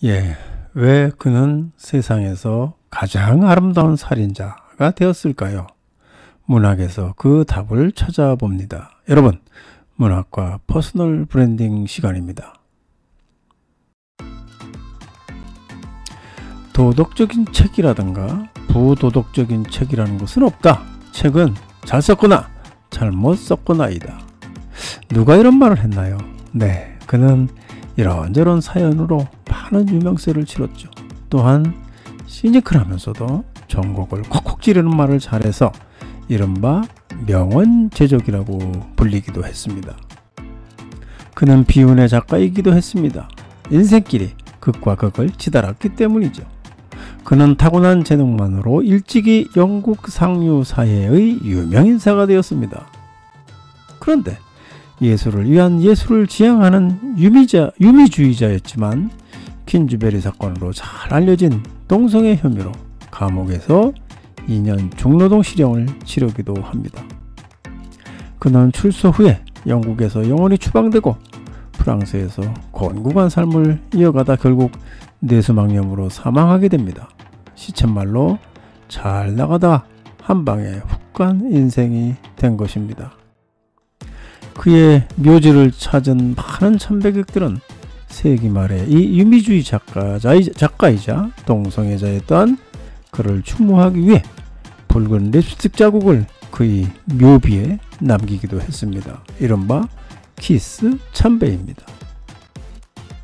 왜 그는 세상에서 가장 아름다운 살인자가 되었을까요? 문학에서 그 답을 찾아봅니다. 여러분, 문학과 퍼스널 브랜딩 시간입니다. 도덕적인 책이라든가 부도덕적인 책이라는 것은 없다. 책은 잘 썼거나 잘못 썼거나이다. 누가 이런 말을 했나요? 네, 그는 이런저런 사연으로 많은 유명세를 치렀죠. 또한 시니컬하면서도 전곡을 콕콕 찌르는 말을 잘해서 이른바 명언 제조기라고 불리기도 했습니다. 그는 비운의 작가이기도 했습니다. 인생길이 극과 극을 치달았기 때문이죠. 그는 타고난 재능만으로 일찍이 영국 상류 사회의 유명인사가 되었습니다. 그런데 예술을 위한 예술을 지향하는 유미주의자였지만 퀸즈베리 사건으로 잘 알려진 동성애 혐의로 감옥에서 2년 중노동 실형을 치르기도 합니다. 그는 출소 후에 영국에서 영원히 추방되고 프랑스에서 곤궁한 삶을 이어가다 결국 뇌수막염으로 사망하게 됩니다. 시쳇말로 잘 나가다 한방에 훅 간 인생이 된 것입니다. 그의 묘지를 찾은 많은 참배객들은 세기 말에 이 유미주의 작가이자 동성애자였던 그를 추모하기 위해 붉은 립스틱 자국을 그의 묘비에 남기기도 했습니다. 이른바 키스 참배입니다.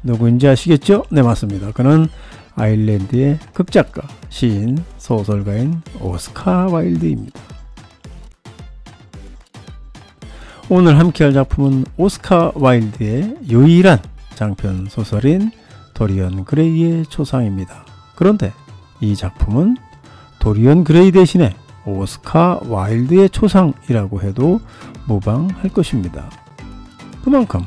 누구인지 아시겠죠? 네, 맞습니다. 그는 아일랜드의 극작가, 시인, 소설가인 오스카 와일드입니다. 오늘 함께할 작품은 오스카 와일드의 유일한 장편 소설인 도리언 그레이의 초상입니다. 그런데 이 작품은 도리언 그레이 대신에 오스카 와일드의 초상이라고 해도 무방할 것입니다. 그만큼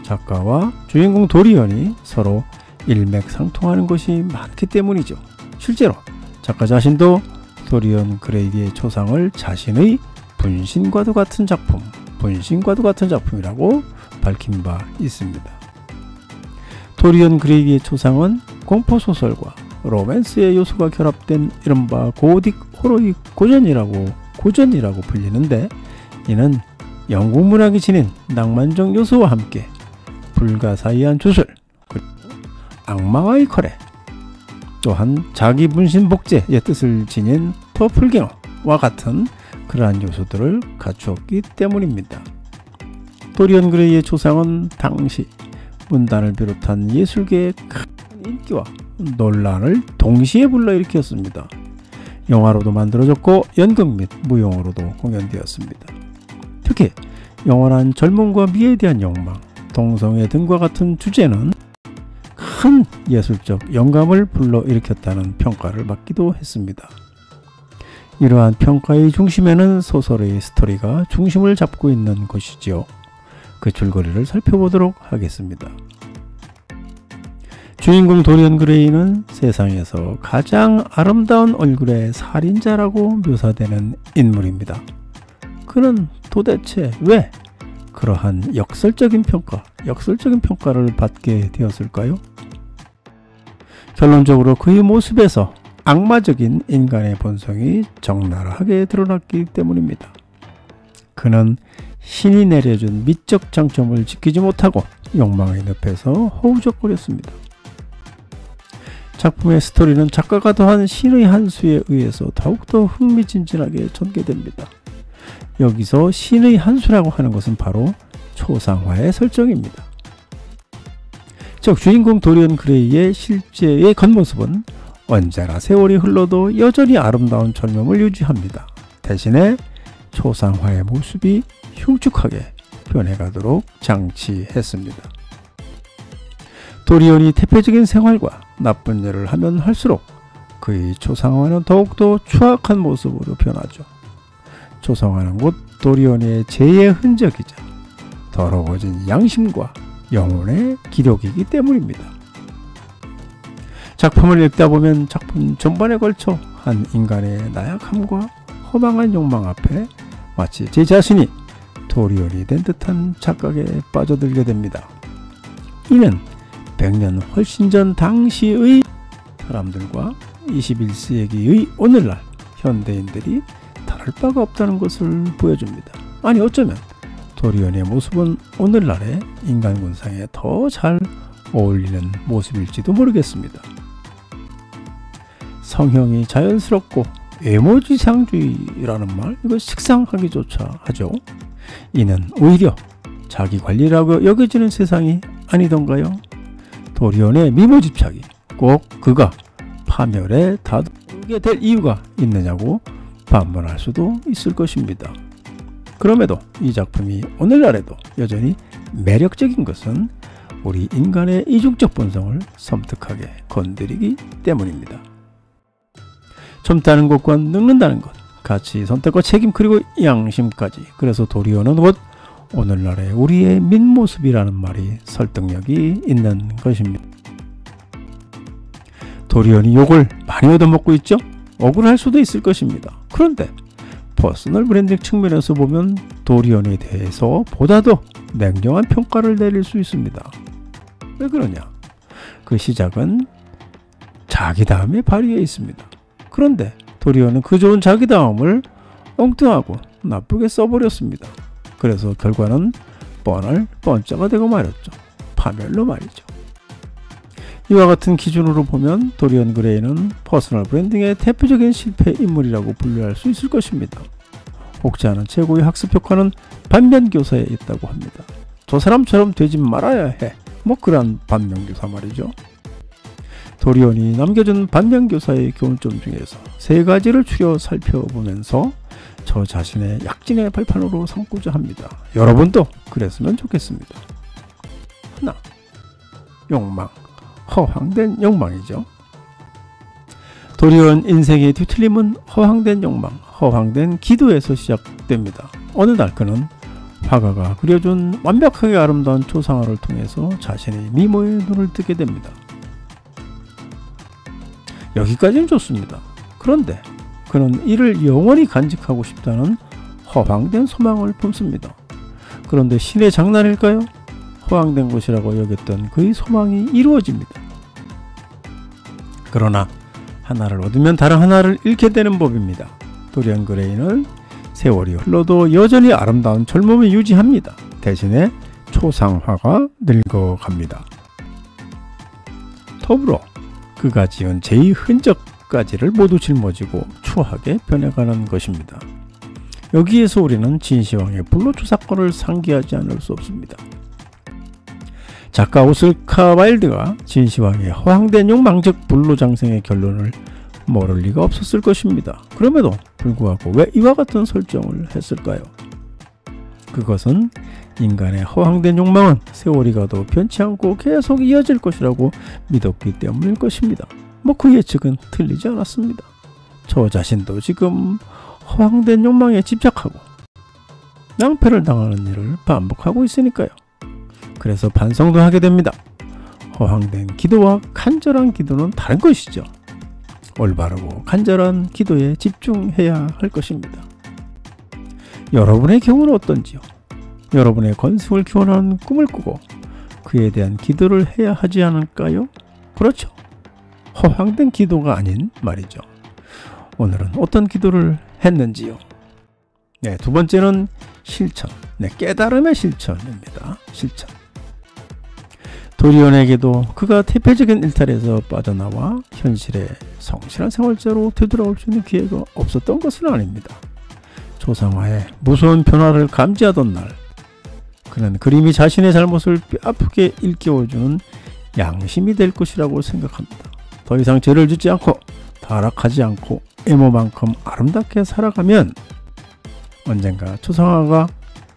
작가와 주인공 도리언이 서로 일맥상통하는 것이 많기 때문이죠. 실제로 작가 자신도 도리언 그레이의 초상을 자신의 분신과도 같은 작품이라고 밝힌 바 있습니다. 도리언 그레이의 초상은 공포소설과 로맨스의 요소가 결합된 이른바 고딕 호러의 고전이라고 불리는데, 이는 영국 문학이 지닌 낭만적 요소와 함께 불가사의한 주술, 그리고 악마와의 거래, 또한 자기 분신 복제의 뜻을 지닌 도플갱어와 같은 그러한 요소들을 갖추었기 때문입니다. 도리언 그레이의 초상은 당시 문단을 비롯한 예술계의 큰 인기와 논란을 동시에 불러일으켰습니다. 영화로도 만들어졌고 연극 및 무용으로도 공연되었습니다. 특히 영원한 젊음과 미에 대한 욕망, 동성애 등과 같은 주제는 큰 예술적 영감을 불러일으켰다는 평가를 받기도 했습니다. 이러한 평가의 중심에는 소설의 스토리가 중심을 잡고 있는 것이지요. 그 줄거리를 살펴보도록 하겠습니다. 주인공 도리언 그레이는 세상에서 가장 아름다운 얼굴의 살인자라고 묘사되는 인물입니다. 그는 도대체 왜 그러한 역설적인 평가를 받게 되었을까요? 결론적으로 그의 모습에서 악마적인 인간의 본성이 적나라하게 드러났기 때문입니다. 그는 신이 내려준 미적 장점을 지키지 못하고 욕망의 늪에서 허우적거렸습니다. 작품의 스토리는 작가가 더한 신의 한 수에 의해서 더욱더 흥미진진하게 전개됩니다. 여기서 신의 한 수라고 하는 것은 바로 초상화의 설정입니다. 즉 주인공 도리언 그레이의 실제의 겉모습은 언제나 세월이 흘러도 여전히 아름다운 젊음을 유지합니다. 대신에 초상화의 모습이 흉측하게 변해가도록 장치했습니다. 도리언이 태폐적인 생활과 나쁜 일을 하면 할수록 그의 초상화는 더욱더 추악한 모습으로 변하죠. 초상화는 곧 도리언의 죄의 흔적이자 더러워진 양심과 영혼의 기록이기 때문입니다. 작품을 읽다 보면 작품 전반에 걸쳐 한 인간의 나약함과 허망한 욕망 앞에 마치 제 자신이 도리언이 된 듯한 착각에 빠져들게 됩니다. 이는 100년 훨씬 전 당시의 사람들과 21세기의 오늘날 현대인들이 다를 바가 없다는 것을 보여줍니다. 아니 어쩌면 도리언의 모습은 오늘날의 인간 군상에 더 잘 어울리는 모습일지도 모르겠습니다. 성형이 자연스럽고 외모지상주의라는 말, 이거 식상하기조차 하죠. 이는 오히려 자기관리라고 여겨지는 세상이 아니던가요? 도리언의 미모집착이 꼭 그가 파멸에 다루게 될 이유가 있느냐고 반문할 수도 있을 것입니다. 그럼에도 이 작품이 오늘날에도 여전히 매력적인 것은 우리 인간의 이중적 본성을 섬뜩하게 건드리기 때문입니다. 젊다는 것과 늙는다는 것, 가치, 선택과 책임, 그리고 양심까지. 그래서 도리언은 곧 오늘날의 우리의 민모습이라는 말이 설득력이 있는 것입니다. 도리언이 욕을 많이 얻어먹고 있죠? 억울할 수도 있을 것입니다. 그런데 퍼스널 브랜딩 측면에서 보면 도리언에 대해서 보다 더 냉정한 평가를 내릴 수 있습니다. 왜 그러냐? 그 시작은 자기다움에 발휘해 있습니다. 그런데 도리언은 그 좋은 자기다움을 엉뚱하고 나쁘게 써버렸습니다. 그래서 결과는 뻔할 뻔짜가 되고 말았죠. 파멸로 말이죠. 이와 같은 기준으로 보면 도리언 그레이는 퍼스널 브랜딩의 대표적인 실패 인물이라고 분류할 수 있을 것입니다. 혹지 않은 최고의 학습 효과는 반면교사에 있다고 합니다. 저 사람처럼 되지 말아야 해. 뭐 그런 반면교사 말이죠. 도리언이 남겨준 반면교사의 교훈점 중에서 3가지를 추려 살펴보면서 저 자신의 약진의 발판으로 삼고자 합니다. 여러분도 그랬으면 좋겠습니다. 하나, 욕망. 허황된 욕망이죠. 도리언 인생의 뒤틀림은 허황된 욕망, 허황된 기도에서 시작됩니다. 어느 날 그는 화가가 그려준 완벽하게 아름다운 초상화를 통해서 자신의 미모에 눈을 뜨게 됩니다. 여기까지는 좋습니다. 그런데 그는 이를 영원히 간직하고 싶다는 허황된 소망을 품습니다. 그런데 신의 장난일까요? 허황된 것이라고 여겼던 그의 소망이 이루어집니다. 그러나 하나를 얻으면 다른 하나를 잃게 되는 법입니다. 도리언 그레이는 세월이 흘러도 여전히 아름다운 젊음을 유지합니다. 대신에 초상화가 늙어갑니다. 더불어 그가 지은 죄의 흔적까지를 모두 짊어지고 추하게 변해가는 것입니다. 여기에서 우리는 진시황의 불로초 사건을 상기하지 않을 수 없습니다. 작가 오스카 와일드가 진시황의 허황된 욕망, 즉 불로장생의 결론을 모를 리가 없었을 것입니다. 그럼에도 불구하고 왜 이와 같은 설정을 했을까요? 그것은 인간의 허황된 욕망은 세월이 가도 변치 않고 계속 이어질 것이라고 믿었기 때문일 것입니다. 뭐 그 예측은 틀리지 않았습니다. 저 자신도 지금 허황된 욕망에 집착하고 낭패를 당하는 일을 반복하고 있으니까요. 그래서 반성도 하게 됩니다. 허황된 기도와 간절한 기도는 다른 것이죠. 올바르고 간절한 기도에 집중해야 할 것입니다. 여러분의 경우는 어떤지요? 여러분의 건승을 기원하는 꿈을 꾸고 그에 대한 기도를 해야 하지 않을까요? 그렇죠. 허황된 기도가 아닌 말이죠. 오늘은 어떤 기도를 했는지요? 네, 두 번째는 실천. 네, 깨달음의 실천입니다. 실천. 도리언에게도 그가 태폐적인 일탈에서 빠져나와 현실의 성실한 생활자로 되돌아올 수 있는 기회가 없었던 것은 아닙니다. 초상화에 무서운 변화를 감지하던 날, 그는 그림이 자신의 잘못을 뼈아프게 일깨워주는 양심이 될 것이라고 생각합니다. 더 이상 죄를 짓지 않고 타락하지 않고 애모만큼 아름답게 살아가면 언젠가 초상화가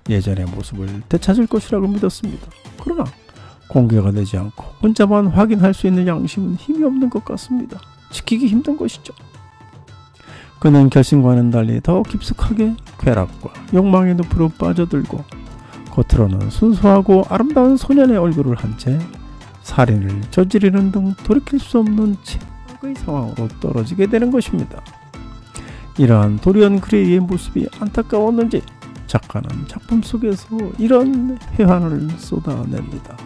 예전의 모습을 되찾을 것이라고 믿었습니다. 그러나 공개가 되지 않고 혼자만 확인할 수 있는 양심은 힘이 없는 것 같습니다. 지키기 힘든 것이죠. 그는 결심과는 달리 더 깊숙하게 쾌락과 욕망의 늪으로 빠져들고 겉으로는 순수하고 아름다운 소년의 얼굴을 한 채 살인을 저지르는 등 돌이킬 수 없는 최악의 상황으로 떨어지게 되는 것입니다. 이러한 도리언 그레이의 모습이 안타까웠는지 작가는 작품 속에서 이런 회한을 쏟아냅니다.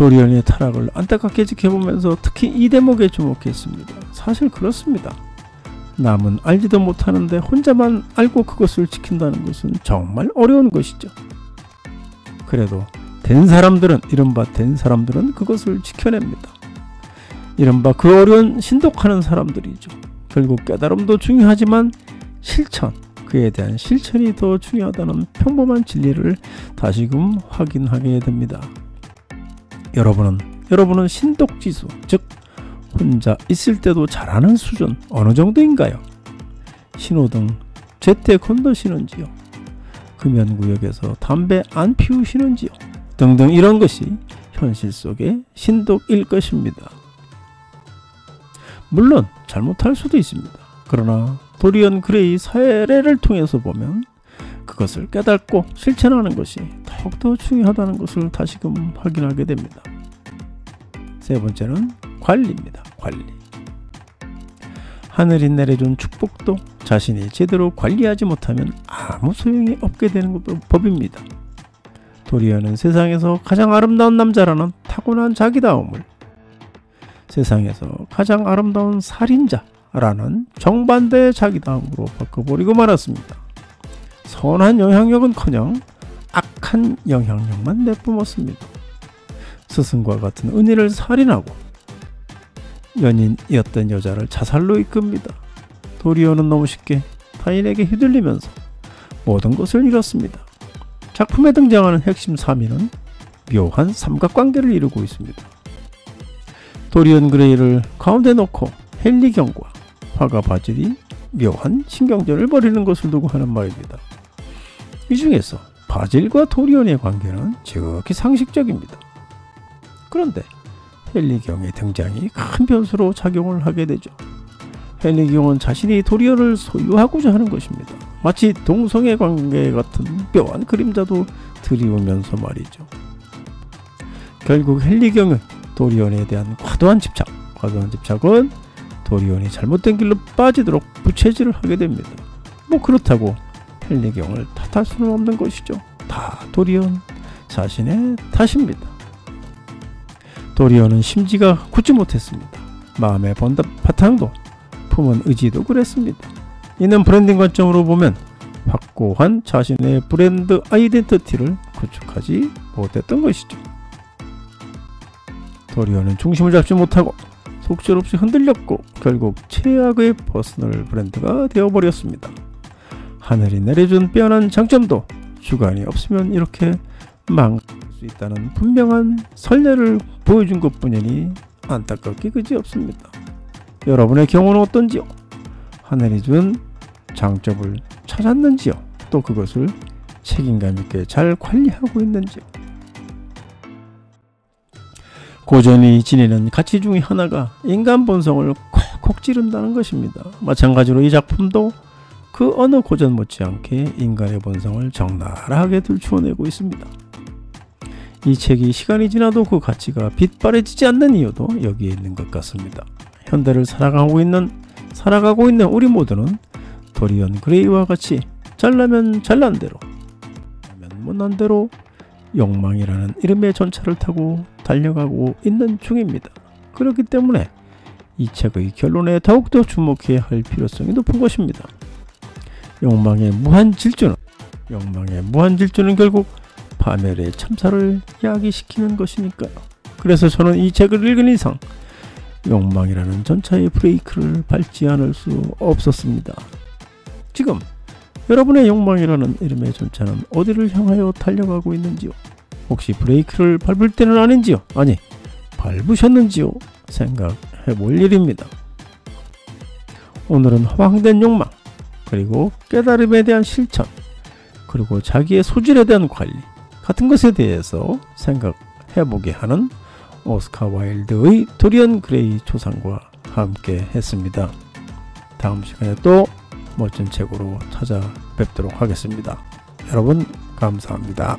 도리언의 타락을 안타깝게 지켜보면서 특히 이 대목에 주목했습니다. 사실 그렇습니다. 남은 알지도 못하는데 혼자만 알고 그것을 지킨다는 것은 정말 어려운 것이죠. 그래도 이른바 된 사람들은 그것을 지켜냅니다. 이른바 그 어려운 신독하는 사람들이죠. 결국 깨달음도 중요하지만 그에 대한 실천이 더 중요하다는 평범한 진리를 다시금 확인하게 됩니다. 여러분은 신독지수, 즉 혼자 있을 때도 잘하는 수준 어느 정도인가요? 신호등 제때 건너시는지요? 금연구역에서 담배 안 피우시는지요? 등등 이런 것이 현실 속의 신독일 것입니다. 물론 잘못할 수도 있습니다. 그러나 도리언 그레이 사례를 통해서 보면 그것을 깨닫고 실천하는 것이 더욱더 중요하다는 것을 다시금 확인하게 됩니다. 세 번째는 관리입니다. 관리. 하늘이 내려준 축복도 자신이 제대로 관리하지 못하면 아무 소용이 없게 되는 법입니다. 도리언은 세상에서 가장 아름다운 남자라는 타고난 자기다움을 세상에서 가장 아름다운 살인자라는 정반대의 자기다움으로 바꿔버리고 말았습니다. 선한 영향력은커녕 악한 영향력만 내뿜었습니다. 스승과 같은 은희를 살인하고 연인이었던 여자를 자살로 이끕니다. 도리언은 너무 쉽게 타인에게 휘둘리면서 모든 것을 잃었습니다. 작품에 등장하는 핵심 3인은 묘한 삼각관계를 이루고 있습니다. 도리언 그레이를 가운데 놓고 헨리 경과 화가 바질이 묘한 신경전을 벌이는 것을 두고 하는 말입니다. 이 중에서 바질과 도리언의 관계는 지극히 상식적입니다. 그런데 헨리 경의 등장이 큰 변수로 작용을 하게 되죠. 헨리 경은 자신이 도리언을 소유하고자 하는 것입니다. 마치 동성애 관계 같은 묘한 그림자도 드리우면서 말이죠. 결국 헨리 경은 도리언에 대한 과도한 집착은 도리언이 잘못된 길로 빠지도록 부채질을 하게 됩니다. 그렇다고 헨리 경을 탓할 수는 없는 것이죠. 다 도리언 자신의 탓입니다. 도리언은 심지가 굳지 못했습니다. 마음의 바탕도 품은 의지도 그랬습니다. 이는 브랜딩 관점으로 보면 확고한 자신의 브랜드 아이덴티티를 구축하지 못했던 것이죠. 도리언은 중심을 잡지 못하고 속절없이 흔들렸고 결국 최악의 퍼스널 브랜드가 되어버렸습니다. 하늘이 내려준 빼어난 장점도 주관이 없으면 이렇게 망할 수 있다는 분명한 선례를 보여준 것뿐이니 안타깝게 그지없습니다. 여러분의 경우는 어떤지요? 하늘이 준 장점을 찾았는지요? 또 그것을 책임감 있게 잘 관리하고 있는지요? 고전이 지니는 가치 중의 하나가 인간 본성을 콕콕 찌른다는 것입니다. 마찬가지로 이 작품도 그 어느 고전 못지않게 인간의 본성을 적나라하게 들추어내고 있습니다. 이 책이 시간이 지나도 그 가치가 빛바래지지 않는 이유도 여기에 있는 것 같습니다. 현대를 살아가고 있는 우리 모두는 도리언 그레이와 같이 잘나면 잘난 대로, 못나면 못난 대로 욕망이라는 이름의 전차를 타고 달려가고 있는 중입니다. 그렇기 때문에 이 책의 결론에 더욱더 주목해야 할 필요성이 높은 것입니다. 욕망의 무한 질주는 결국 파멸의 참사를 야기시키는 것이니까요. 그래서 저는 이 책을 읽은 이상 욕망이라는 전차의 브레이크를 밟지 않을 수 없었습니다. 지금 여러분의 욕망이라는 이름의 전차는 어디를 향하여 달려가고 있는지요? 혹시 브레이크를 밟을 때는 아닌지요? 아니, 밟으셨는지요? 생각해 볼 일입니다. 오늘은 허황된 욕망, 그리고 깨달음에 대한 실천, 그리고 자기의 소질에 대한 관리 같은 것에 대해서 생각해보게 하는 오스카 와일드의 도리언 그레이 초상과 함께 했습니다. 다음 시간에 또 멋진 책으로 찾아뵙도록 하겠습니다. 여러분 감사합니다.